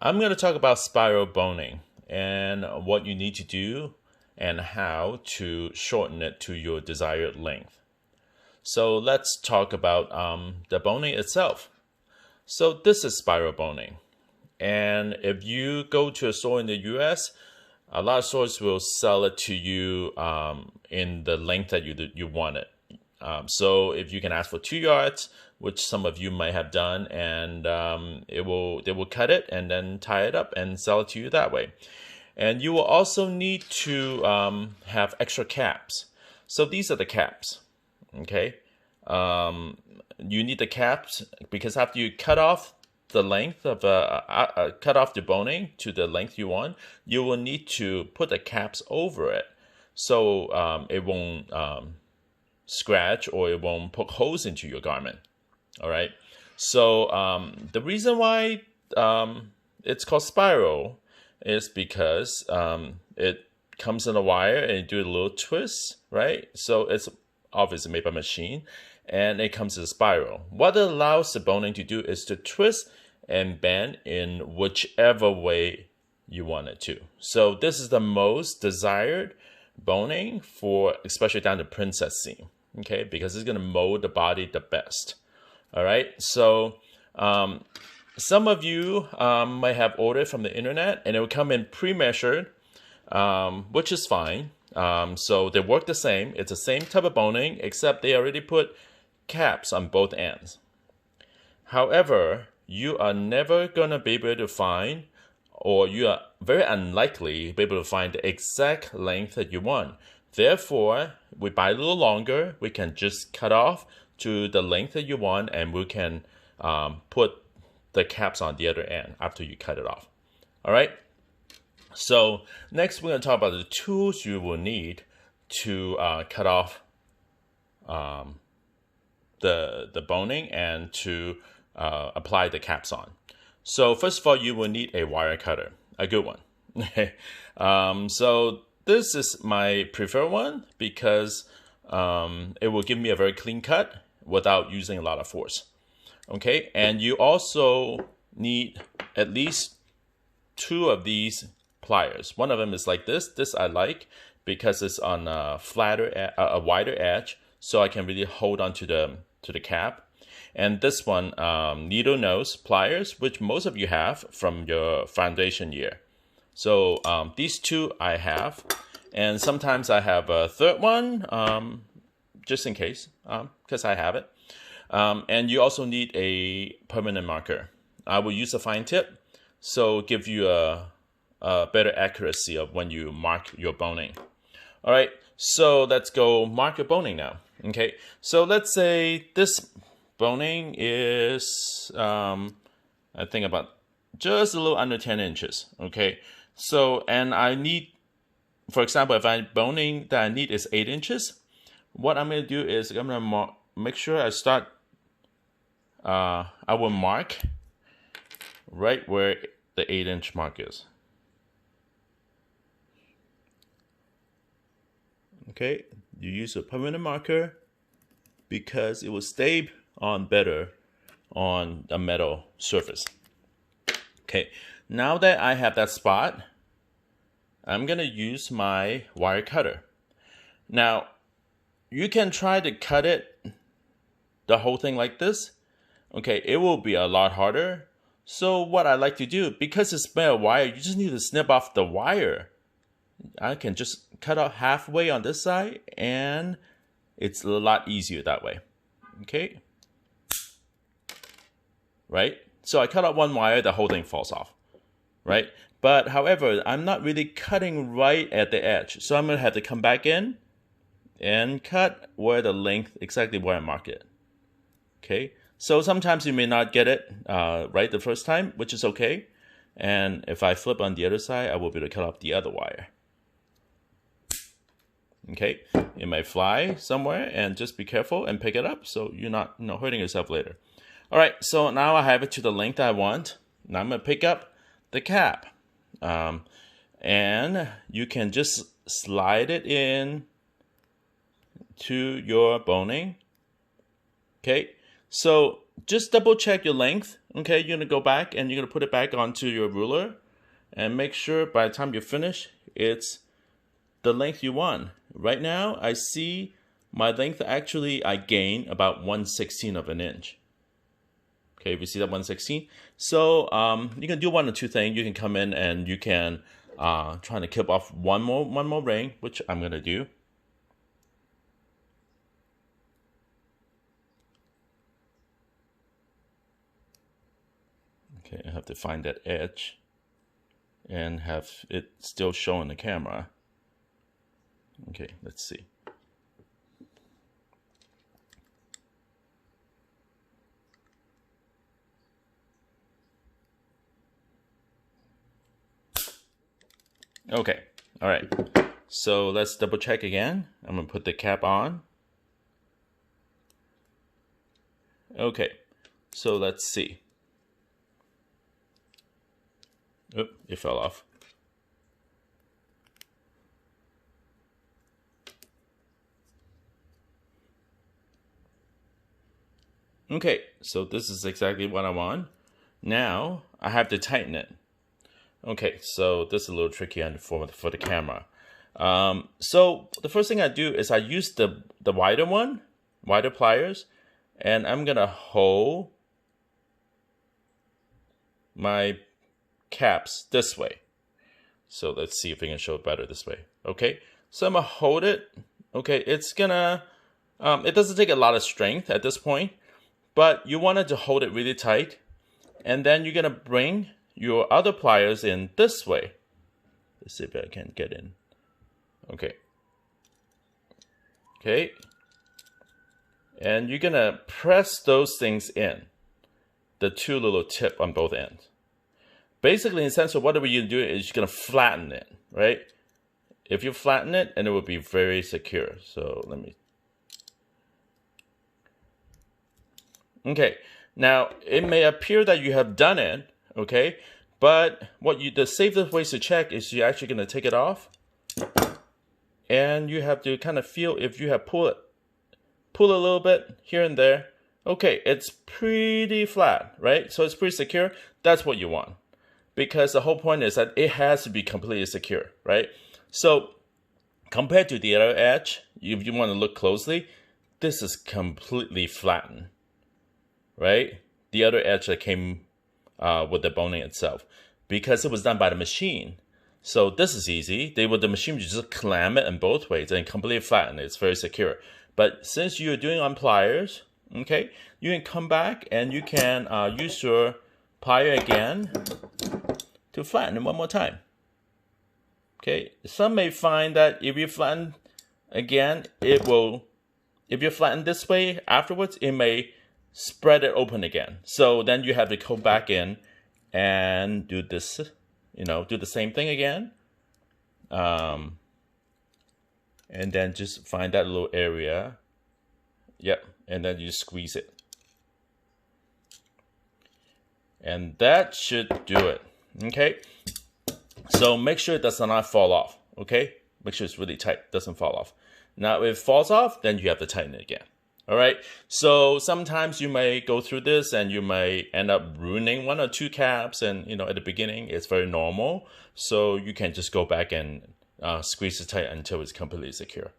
I'm going to talk about spiral boning and what you need to do and how to shorten it to your desired length. So let's talk about the boning itself. So this is spiral boning. And if you go to a store in the US, a lot of stores will sell it to you in the length that you want it. So if you can ask for 2 yards, which some of you might have done, and they will cut it and then tie it up and sell it to you that way. And you will also need to have extra caps. So these are the caps, okay? You need the caps because after you cut off the length of cut off the boning to the length you want, you will need to put the caps over it so it won't scratch or it won't poke holes into your garment. All right. So the reason why it's called spiral is because it comes in a wire and you do a little twist, right? So it's obviously made by machine and it comes in a spiral. What it allows the boning to do is to twist and bend in whichever way you want it to. So this is the most desired boning for especially down the princess seam, okay? Because it's going to mold the body the best. All right, so some of you might have ordered from the internet and it will come in pre-measured, which is fine. So they work the same. It's the same type of boning, except they already put caps on both ends. However, you are never going to be able to find, or you are very unlikely to be able to find the exact length that you want. Therefore, we buy a little longer. We can just cut off to the length that you want, and we can put the caps on the other end after you cut it off. All right. So next, we're going to talk about the tools you will need to cut off the boning and to apply the caps on. So first of all, you will need a wire cutter, a good one. So this is my preferred one because it will give me a very clean cut without using a lot of force. Okay, and you also need at least 2 of these pliers. One of them is like this. This I like because it's on a wider edge, so I can really hold on to the cap. And this one, needle nose pliers, which most of you have from your foundation year. So these 2 I have, and sometimes I have a third one, just in case, because I have it. And you also need a permanent marker. I will use a fine tip, so give you a better accuracy of when you mark your boning. All right, so let's go mark your boning now. Okay, so let's say this boning is, I think about just a little under 10 inches. Okay, so, and I need, for example, if I'm boning that I need is 8 inches, what I'm going to do is I'm going to make sure I start, I will mark right where the 8-inch mark is. Okay, you use a permanent marker because it will stay on better on a metal surface. Okay, now that I have that spot, I'm going to use my wire cutter. Now, you can try to cut it, the whole thing like this. Okay, it will be a lot harder. So what I like to do, because it's metal wire, you just need to snip off the wire. I can just cut out halfway on this side, and it's a lot easier that way. Okay. Right? So I cut out one wire, the whole thing falls off. Right? But however, I'm not really cutting right at the edge. So I'm going to have to come back in and cut where the length, exactly where I mark it. Okay. So sometimes you may not get it right the first time, which is okay. And if I flip on the other side, I will be able to cut off the other wire. Okay, it may fly somewhere, and just be careful and pick it up so you're not hurting yourself later. All right, so now I have it to the length I want. Now I'm going to pick up the cap. And you can just slide it in to your boning. Okay, so just double check your length. Okay, you're gonna go back and you're gonna put it back onto your ruler and make sure by the time you finish, it's the length you want. Right now, I see my length actually, I gain about 1/16 of an inch. Okay, we see that 1/16. So you can do one or two things. You can come in and you can try to clip off one more ring, which I'm gonna do. Okay, I have to find that edge and have it still show on the camera. Okay, let's see. Okay, all right. So let's double check again. I'm gonna put the cap on. Okay, so let's see. Oop, it fell off. Okay, so this is exactly what I want. Now I have to tighten it. Okay, so this is a little tricky for the camera. So the first thing I do is I use the wider pliers, and I'm gonna hold my caps this way. So let's see if we can show it better this way. Okay, so I'm gonna hold it. Okay, it's gonna, it doesn't take a lot of strength at this point, but you wanted to hold it really tight, and then you're gonna bring your other pliers in this way. Let's see if I can get in. Okay. Okay. And you're gonna press those things in, the two little tip on both ends. Basically, in the sense of whatever you do is you're gonna flatten it, right? If you flatten it, and it will be very secure. So let me. Okay. Now it may appear that you have done it. Okay, but the safest way to check is you're actually going to take it off, and you have to kind of feel if you have pull a little bit here and there. Okay, it's pretty flat, right? So it's pretty secure. That's what you want, because the whole point is that it has to be completely secure, right? So compared to the other edge, if you want to look closely, this is completely flattened, right? The other edge that came with the boning itself, because it was done by the machine. So this is easy. The machine would just clamp it in both ways and completely flatten it. It's very secure. But since you're doing on pliers, okay, you can come back and you can use your plier again to flatten it one more time. Okay, some may find that if you flatten again, it will, if you flatten this way afterwards, it may spread it open again. So then you have to go back in and do this, do the same thing again. And then just find that little area. Yep. And then you squeeze it. And that should do it. Okay. So make sure it does not fall off. Okay. Make sure it's really tight. Doesn't fall off. Now, if it falls off, then you have to tighten it again. All right, so sometimes you may go through this and you may end up ruining one or two caps, and at the beginning it's very normal. So you can just go back and squeeze it tight until it's completely secure.